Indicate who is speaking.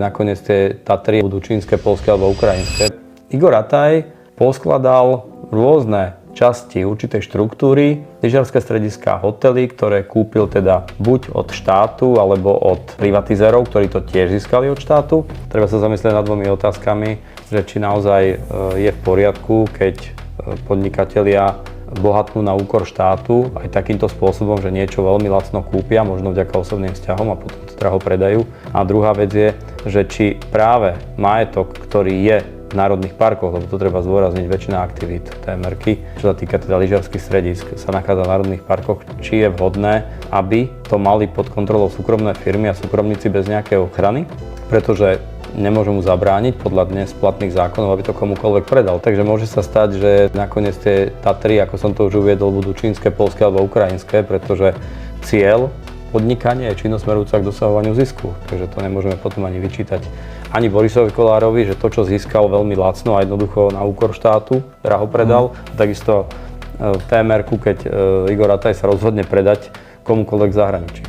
Speaker 1: Nakoniec tie Tatry budú čínske, poľské alebo ukrajinské. Igor Rataj poskladal rôzne časti určitej štruktúry, lyžiarske strediská, hotely, ktoré kúpil teda buď od štátu alebo od privatizérov, ktorí to tiež získali od štátu. Treba sa zamyslieť nad dvomi otázkami, že či naozaj je v poriadku, keď podnikatelia bohatnú na úkor štátu aj takýmto spôsobom, že niečo veľmi lacno kúpia, možno vďaka osobným vzťahom a potom to teda ho predajú. A druhá vec je, že či práve majetok, ktorý je v národných parkoch, lebo to treba zdôrazniť, väčšina aktivít TMR-ky, čo sa týka teda lyžiarskych stredisk, sa nachádza v národných parkoch, či je vhodné, aby to mali pod kontrolou súkromné firmy a súkromníci bez nejakej ochrany, pretože nemôžu mu zabrániť podľa dnes platných zákonov, aby to komukoľvek predal. Takže môže sa stať, že nakoniec tie Tatry, ako som to už uviedol, budú čínske, poľské alebo ukrajinské, pretože cieľ podnikania je činnosť smerujúca k dosahovaniu zisku. Takže to nemôžeme potom ani vyčítať ani Borisovi Kollárovi, že to, čo získal veľmi lacno a jednoducho na úkor štátu, teda ho predal. Takisto v TMR-ku, keď Igor Rataj sa rozhodne predať komukoľvek v zahraničí.